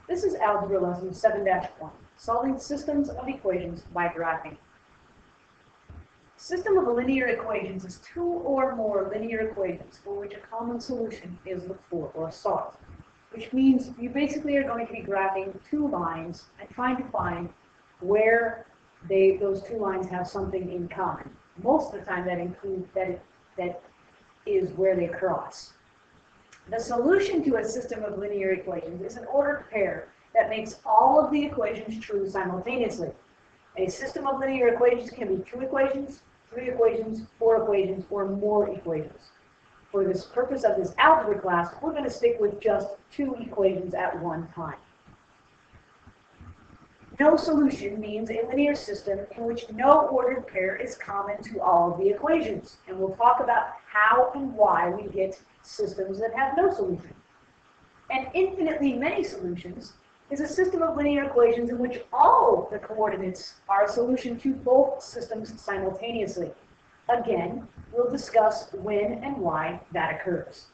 This is Algebra Lesson 7-1, Solving Systems of Equations by Graphing. System of linear equations is two or more linear equations for which a common solution is looked for or sought, which means you basically are going to be graphing two lines and trying to find where those two lines have something in common. Most of the time that is where they cross. The solution to a system of linear equations is an ordered pair that makes all of the equations true simultaneously. A system of linear equations can be two equations, three equations, four equations, or more equations. For this purpose of this algebra class, we're going to stick with just two equations at one time. No solution means a linear system in which no ordered pair is common to all of the equations. And we'll talk about how and why we get systems that have no solution. And infinitely many solutions is a system of linear equations in which all the coordinates are a solution to both systems simultaneously. Again, we'll discuss when and why that occurs.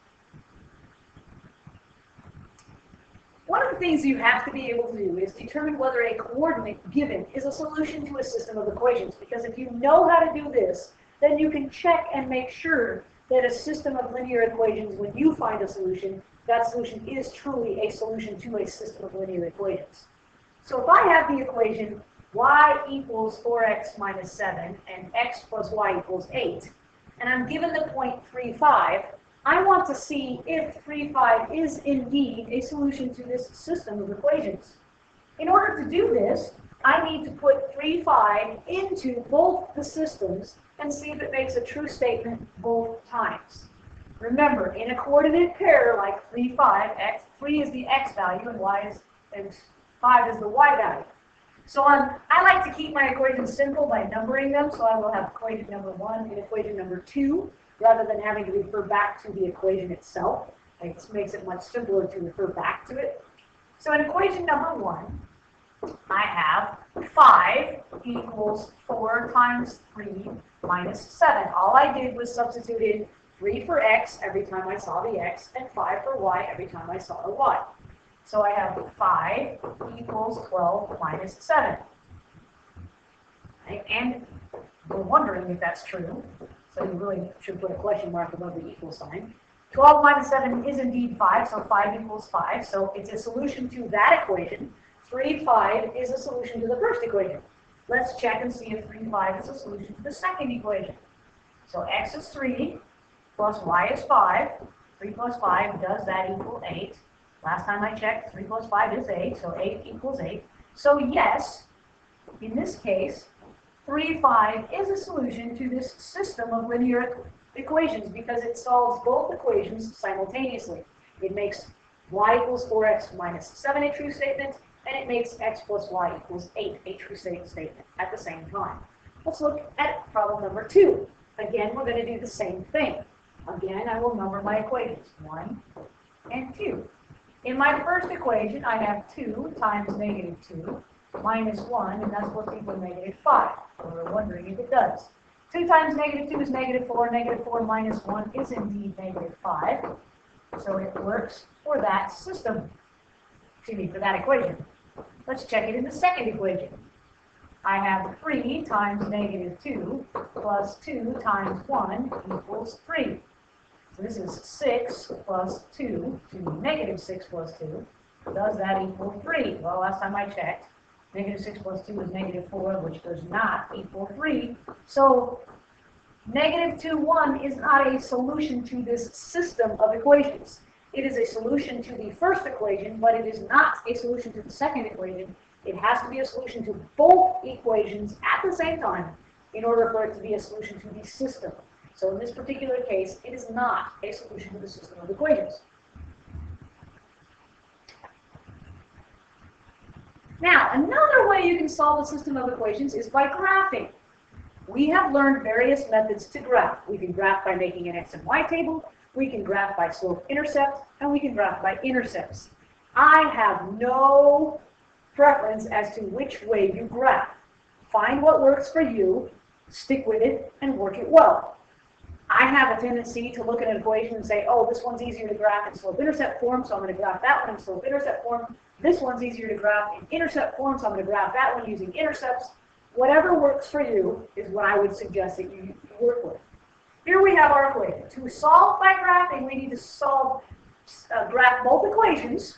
One of the things you have to be able to do is determine whether a coordinate given is a solution to a system of equations, because if you know how to do this, then you can check and make sure that a system of linear equations, when you find a solution, that solution is truly a solution to a system of linear equations. So if I have the equation y equals 4x minus 7 and x plus y equals 8, and I'm given the point 3, 5, I want to see if 3, 5 is indeed a solution to this system of equations. In order to do this, I need to put 3, 5 into both the systems and see if it makes a true statement both times. Remember, in a coordinate pair like 3, 5, 3 is the x value and 5 is the y value. So I like to keep my equations simple by numbering them, so I will have equation number 1 and equation number 2, rather than having to refer back to the equation itself. It makes it much simpler to refer back to it. So in equation number 1, I have 5 equals 4 times 3 minus 7. All I did was substitute in 3 for x every time I saw the x, and 5 for y every time I saw the y. So I have 5 equals 12 minus 7. And we're wondering if that's true, so you really should put a question mark above the equal sign. 12 minus 7 is indeed 5, so 5 equals 5. So it's a solution to that equation. 3, 5 is a solution to the first equation. Let's check and see if 3, 5 is a solution to the second equation. So x is 3 plus y is 5. 3 plus 5, does that equal 8? Last time I checked, 3 plus 5 is 8, so 8 equals 8. So yes, in this case, 3, 5 is a solution to this system of linear equations because it solves both equations simultaneously. It makes y equals 4x minus 7 a true statement, and it makes x plus y equals 8 a true statement at the same time. Let's look at problem number 2. Again, we're going to do the same thing. Again, I will number my equations, 1 and 2. In my first equation, I have 2 times negative 2 minus 1, and that's supposed to equal negative 5. So we're wondering if it does. 2 times negative 2 is negative 4. Negative 4 minus 1 is indeed negative 5. So it works for that system. Excuse me, for that equation. Let's check it in the second equation. I have 3 times negative 2 plus 2 times 1 equals 3. So this is 6 plus 2 to negative 6 plus 2. Does that equal 3? Well, last time I checked, negative 6 plus 2 is negative 4, which does not equal 3. So negative 2, 1 is not a solution to this system of equations. It is a solution to the first equation, but it is not a solution to the second equation. It has to be a solution to both equations at the same time in order for it to be a solution to the system. So in this particular case, it is not a solution to the system of equations. Now, another way you can solve a system of equations is by graphing. We have learned various methods to graph. We can graph by making an x and y table, we can graph by slope-intercept, and we can graph by intercepts. I have no preference as to which way you graph. Find what works for you, stick with it, and work it well. I have a tendency to look at an equation and say, oh, this one's easier to graph in slope-intercept form, so I'm going to graph that one in slope-intercept form. This one's easier to graph in intercept form, so I'm going to graph that one using intercepts. Whatever works for you is what I would suggest that you work with. Here we have our equation. To solve by graphing, we need to graph both equations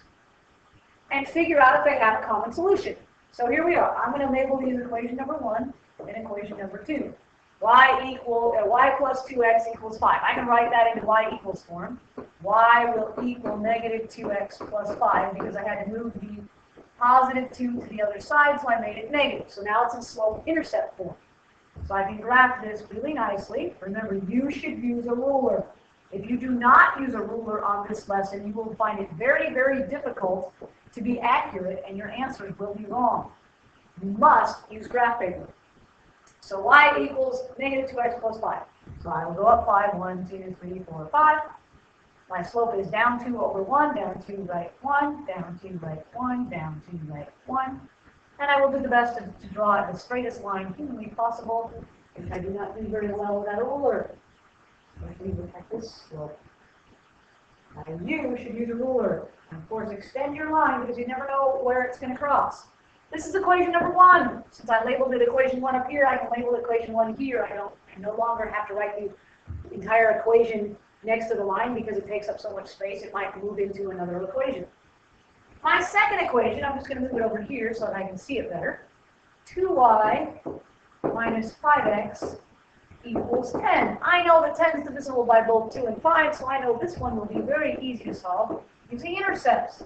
and figure out if they have a common solution. So here we are. I'm going to label these equation number 1 and equation number 2. Y plus 2x equals 5. I can write that into y equals form. Y will equal negative 2x plus 5 because I had to move the positive 2 to the other side, so I made it negative. So now it's in slope-intercept form. So I can graph this really nicely. Remember, you should use a ruler. If you do not use a ruler on this lesson, you will find it very, very difficult to be accurate, and your answers will be wrong. You must use graph paper. So y equals negative 2x plus 5. So I will go up 5, 1, 2, 3, 4, 5. My slope is down 2 over 1, down 2, right 1, down 2, right 1, down 2, right 1. And I will do the best to draw the straightest line humanly possible, which I do not do very well without a ruler. So we look at this slope. Now you should use a ruler. And of course, extend your line because you never know where it's going to cross. This is equation number 1. Since I labeled it equation 1 up here, I can label equation 1 here. I no longer have to write the entire equation next to the line because it takes up so much space. It might move into another equation. My second equation, I'm just going to move it over here so that I can see it better. 2y minus 5x equals 10. I know that 10 is divisible by both 2 and 5, so I know this one will be very easy to solve using intercepts.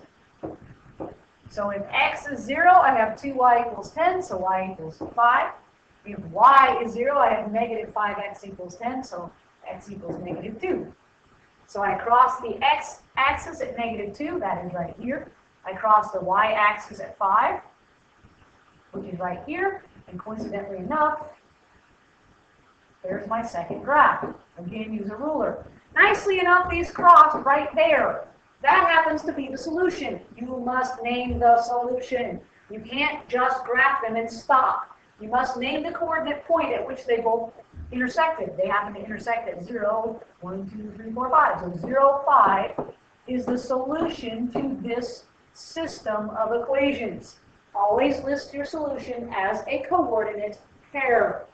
So if x is 0, I have 2y equals 10, so y equals 5. If y is 0, I have negative 5x equals 10, so x equals negative 2. So I cross the x-axis at negative 2, that is right here. I cross the y-axis at 5, which is right here. And coincidentally enough, there's my second graph. Again, use a ruler. Nicely enough, these cross right there. That happens to be the solution. You must name the solution. You can't just graph them and stop. You must name the coordinate point at which they both intersected. They happen to intersect at 0, 1, 2, 3, 4, 5. So 0, 5 is the solution to this system of equations. Always list your solution as a coordinate pair.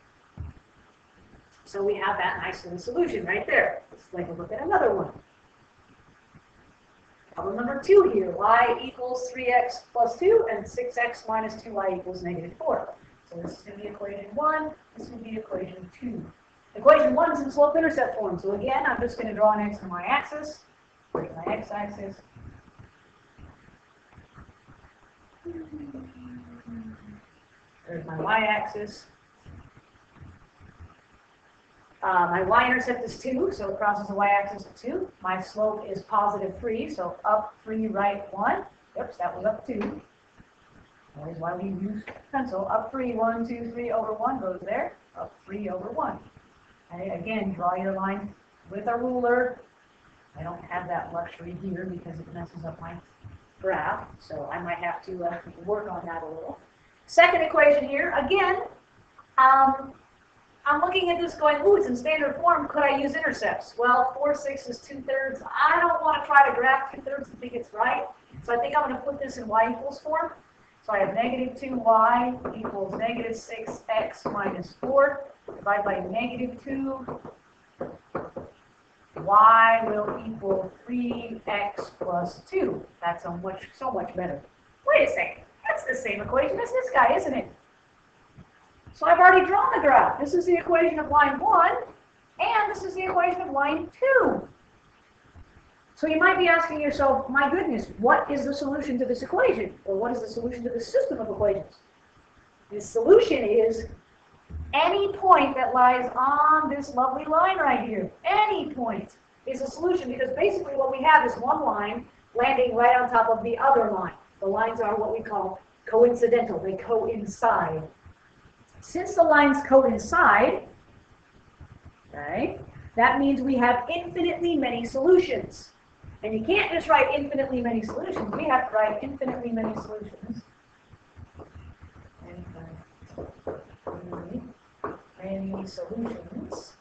So we have that nice little solution right there. Let's take a look at another one. Problem number 2 here. Y equals 3x plus 2 and 6x minus 2y equals negative 4. So this is going to be equation 1. This will be equation 2. Equation 1 is in slope-intercept form. So again, I'm just going to draw an x and y-axis. Break my x-axis. There's my y-axis. My y-intercept is 2, so it crosses the y-axis at 2. My slope is positive 3, so up 3, right 1. Oops, that was up 2. That is why we use pencil. Up 3, 1, 2, 3 over 1 goes there. Up 3 over 1. And again, draw your line with a ruler. I don't have that luxury here because it messes up my graph, so I might have to work on that a little. Second equation here, again, I'm looking at this going, ooh, it's in standard form. Could I use intercepts? Well, 4/6 is 2/3. I don't want to try to graph 2/3 and think it's right. So I think I'm going to put this in y equals form. So I have negative 2y equals negative 6x minus 4. Divided by negative 2. Y will equal 3x plus 2. That's so much better. Wait a second. That's the same equation as this guy, isn't it? So I've already drawn the graph. This is the equation of line 1, and this is the equation of line 2. So you might be asking yourself, my goodness, what is the solution to this equation? Or what is the solution to this system of equations? The solution is any point that lies on this lovely line right here. Any point is a solution, because basically what we have is one line landing right on top of the other line. The lines are what we call coincidental. They coincide. Since the lines coincide, okay, that means we have infinitely many solutions. And you can't just write infinitely many solutions. We have to write infinitely many solutions. Many solutions.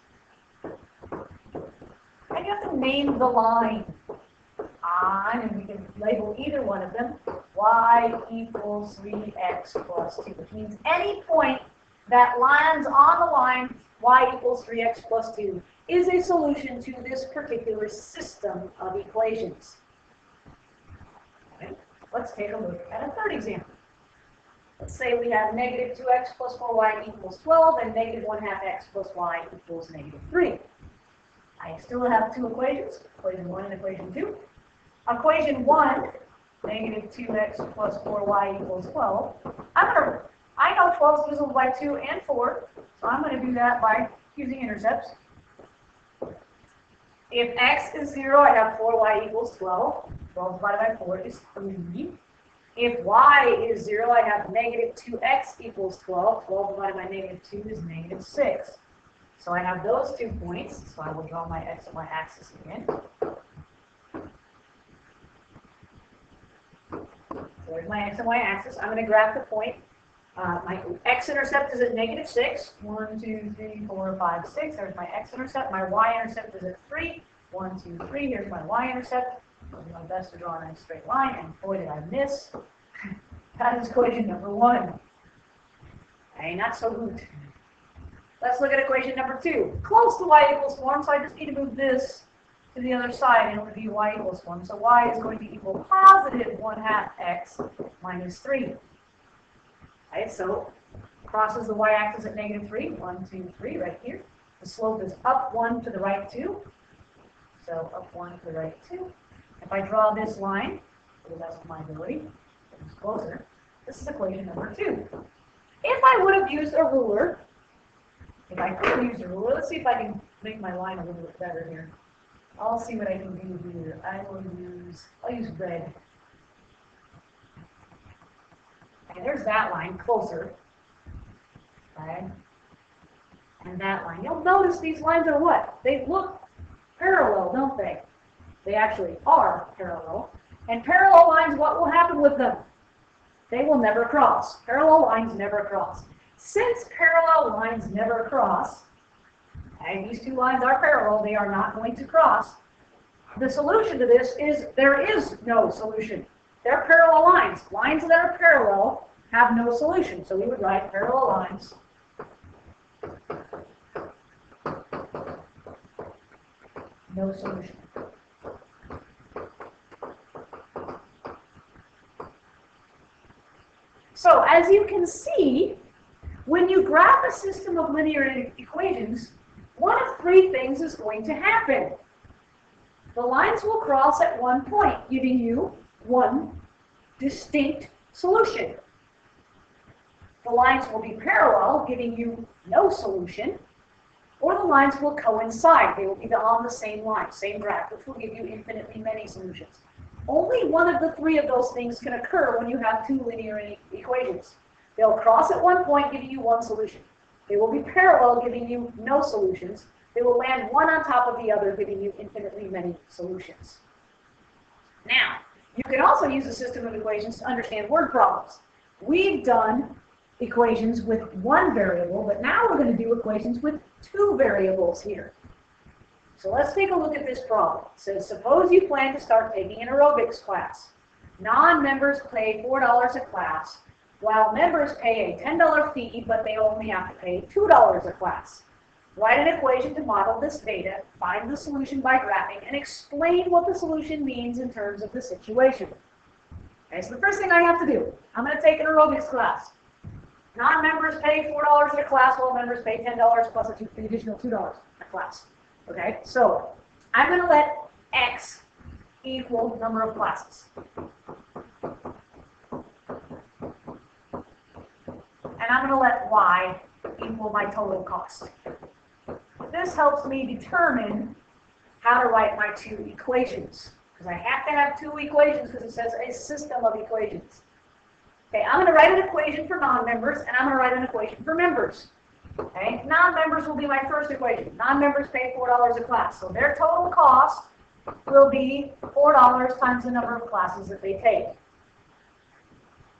And you have to name the line. And we can label either one of them. y equals 3x plus 2, which means any point that lands on the line y equals 3x plus 2 is a solution to this particular system of equations. Okay. Let's take a look at a third example. Let's say we have negative 2x plus 4y equals 12 and negative 1/2 x plus y equals negative 3. I still have two equations, equation 1 and equation 2. Equation 1, negative 2x plus 4y equals 12. I know 12 is divisible by 2 and 4, so I'm going to do that by using intercepts. If x is 0, I have 4y equals 12. 12 divided by 4 is 3. If y is 0, I have negative 2x equals 12. 12 divided by negative 2 is negative 6. So I have those 2 points. So I will draw my x and y axis again. There's my x and y axis. I'm going to graph the point. My x-intercept is at negative 6. 1, 2, 3, 4, 5, 6. There's my x-intercept. My y-intercept is at 3. 1, 2, 3. Here's my y-intercept. I'll do my best to draw a nice straight line, and boy did I miss. That is equation number 1. Okay, not so good. Let's look at equation number 2. Close to y equals 1, so I just need to move this to the other side in order to be y equals 1. So y is going to equal positive 1/2 x minus 3. Okay, so crosses the y-axis at negative 3. 1, 2, 3, right here. The slope is up 1 to the right 2. So up 1 to the right 2. If I draw this line, to the best of my ability, it's closer, this is equation number 2. If I would have used a ruler, let's see if I can make my line a little bit better here. I'll see what I can do here. I'll use red. Okay, there's that line, closer. Okay. And that line. You'll notice these lines are what? They look parallel, don't they? They actually are parallel. And parallel lines, what will happen with them? They will never cross. Parallel lines never cross. Since parallel lines never cross, and these two lines are parallel, they are not going to cross. The solution to this is there is no solution. They're parallel lines. Lines that are parallel have no solution. So we would write parallel lines. No solution. So as you can see, when you graph a system of linear equations, one of 3 things is going to happen. The lines will cross at one point, giving you one distinct solution. The lines will be parallel, giving you no solution, or the lines will coincide. They will be on the same line, same graph, which will give you infinitely many solutions. Only one of the 3 of those things can occur when you have 2 linear equations. They'll cross at one point, giving you one solution. They will be parallel, giving you no solutions. They will land one on top of the other, giving you infinitely many solutions. Now, you can also use a system of equations to understand word problems. We've done equations with 1 variable, but now we're going to do equations with 2 variables here. So let's take a look at this problem. It says, suppose you plan to start taking an aerobics class. Non-members pay $4 a class, while members pay a $10 fee, but they only have to pay $2 a class. Write an equation to model this data, find the solution by graphing, and explain what the solution means in terms of the situation. Okay, so the first thing I have to do, I'm going to take an aerobics class. Non-members pay $4 a class, while members pay $10 plus the additional $2 a class. Okay, so I'm going to let x equal number of classes. And I'm going to let y equal my total cost. This helps me determine how to write my 2 equations. Because I have to have 2 equations because it says a system of equations. Okay, I'm going to write an equation for non-members, and I'm going to write an equation for members. Okay, non-members will be my first equation. Non-members pay $4 a class, so their total cost will be $4 times the number of classes that they take.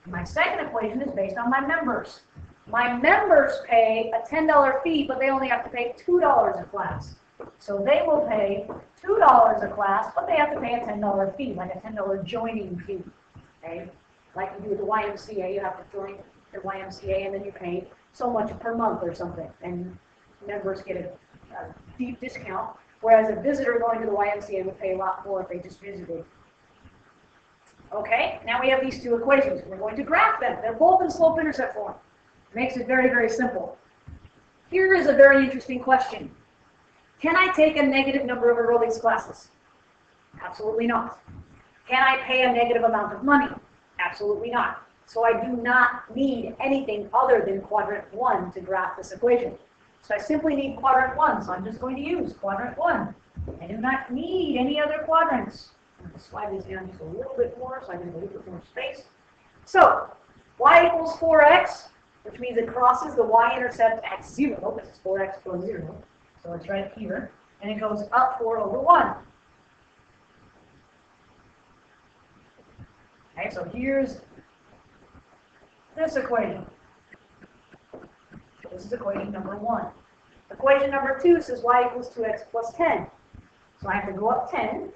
My second equation is based on my members. My members pay a $10 fee, but they only have to pay $2 a class. So they will pay $2 a class, but they have to pay a $10 fee, like a $10 joining fee. Okay? Like you do with the YMCA, you have to join the YMCA and then you pay so much per month or something. And members get a deep discount, whereas a visitor going to the YMCA would pay a lot more if they just visited. Okay, now we have these two equations. We're going to graph them. They're both in slope-intercept form. Makes it very, very simple. Here is a very interesting question. Can I take a negative number of aerobics classes? Absolutely not. Can I pay a negative amount of money? Absolutely not. So I do not need anything other than quadrant 1 to graph this equation. So I simply need quadrant 1, so I'm just going to use quadrant 1. I do not need any other quadrants. I'm going to slide these down just a little bit more so I can have a little bit more space. So y equals 4x, which means it crosses the y-intercept at 0, this is 4x plus 0, so it's right here, and it goes up 4 over 1. Okay, so here's this equation. This is equation number 1. Equation number 2 says y equals 2x plus 10. So I have to go up 10.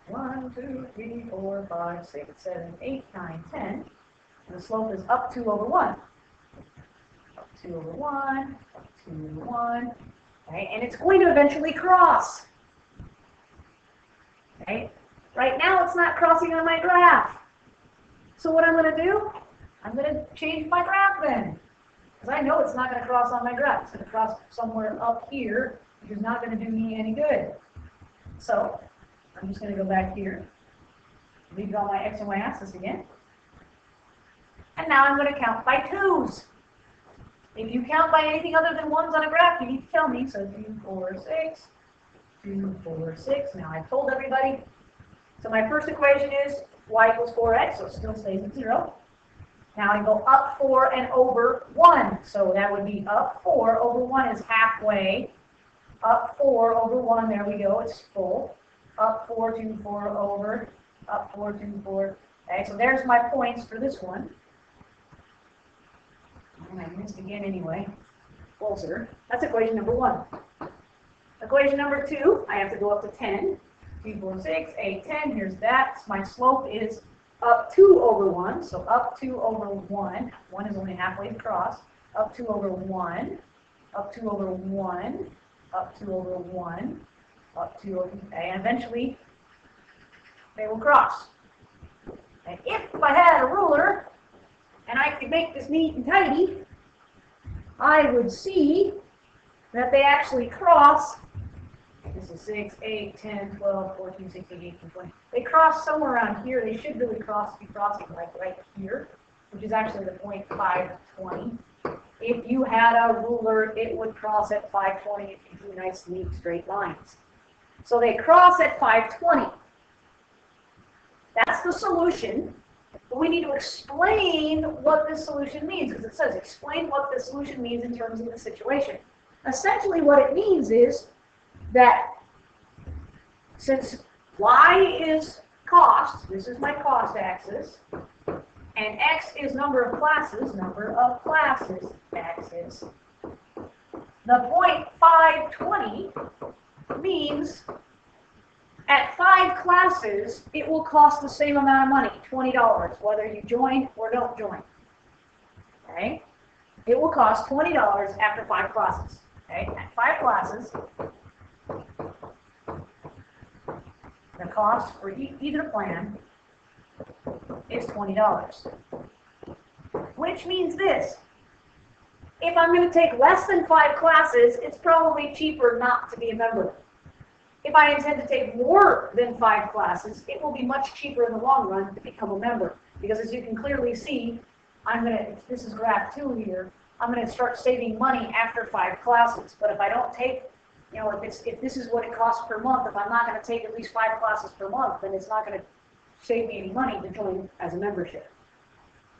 1, 2, 3, 4, 5, 6, 7, 8, 9, 10. And the slope is up 2 over 1. Up 2 over 1, up 2 over 1. Okay, and it's going to eventually cross. Okay, right now it's not crossing on my graph. So what I'm going to do, I'm going to change my graph then. Because I know it's not going to cross on my graph. It's going to cross somewhere up here, which is not going to do me any good. So I'm just going to go back here, redraw my x and y axis again. And now I'm going to count by 2's. If you count by anything other than 1's on a graph, you need to tell me. So 2, 4, 6, 2, 4, 6. Now I've told everybody. So my first equation is y equals 4x, so it still stays at 0. Now I go up 4 and over 1. So that would be up 4 over 1 is halfway. Up 4 over 1, there we go, it's full. Up 4 to 4 over, up 4 to 4. Okay, so there's my points for this one. And I missed again anyway. Closer. That's equation number 1. Equation number 2, I have to go up to 10. 2, 4, 6, 8, 10. Here's that. My slope is up 2 over 1. So up 2 over 1. 1 is only halfway across. Up 2 over 1. Up 2 over 1. Up 2 over 1. Up 2 over, and eventually they will cross. And if I had a ruler and I could make this neat and tidy, I would see that they actually cross. This is 6, 8, 10, 12, 14, 16, 18, 20. They cross somewhere around here. They should really be crossing like right here, which is actually the point 520. If you had a ruler, it would cross at 520 if you drew nice, neat, straight lines. So they cross at 520. That's the solution. But we need to explain what this solution means, because it says explain what the solution means in terms of the situation. Essentially what it means is that since y is cost, this is my cost axis, and x is number of classes axis, the point 520 means at 5 classes, it will cost the same amount of money, $20, whether you join or don't join. Okay? It will cost $20 after 5 classes. Okay? At 5 classes, the cost for either plan is $20. Which means this. If I'm going to take less than 5 classes, it's probably cheaper not to be a member. If I intend to take more than 5 classes, it will be much cheaper in the long run to become a member. Because as you can clearly see, this is graph 2 here, I'm going to start saving money after 5 classes. But if I don't take, if this is what it costs per month, if I'm not going to take at least 5 classes per month, then it's not going to save me any money to join as a membership.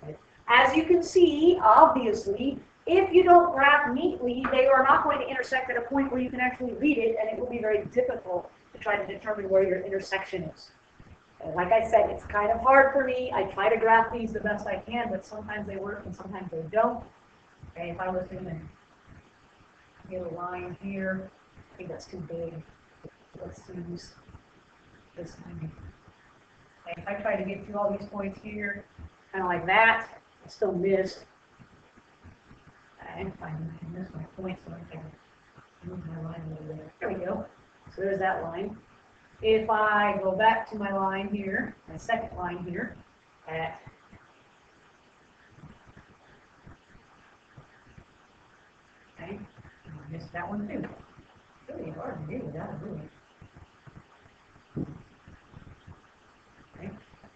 Okay. As you can see, obviously, if you don't graph neatly, they are not going to intersect at a point where you can actually read it, and it will be very difficult to try to determine where your intersection is. And like I said, it's kind of hard for me. I try to graph these the best I can, but sometimes they work and sometimes they don't. Okay, if I was going to get a line here, I think that's too big. Let's use this line. Okay, if I try to get to all these points here, kind of like that. I still missed. I missed my point, so I can move my line a little bit. There we go. So there's that line. If I go back to my line here, my second line here, at okay, I missed that one too. It's really hard to do without a ruler. Okay,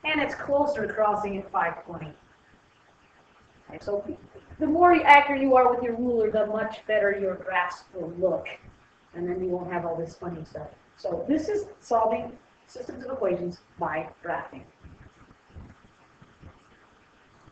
and it's closer to crossing at 520. Okay, so the more accurate you are with your ruler, the much better your graphs will look, and then you won't have all this funny stuff. So this is solving systems of equations by drafting.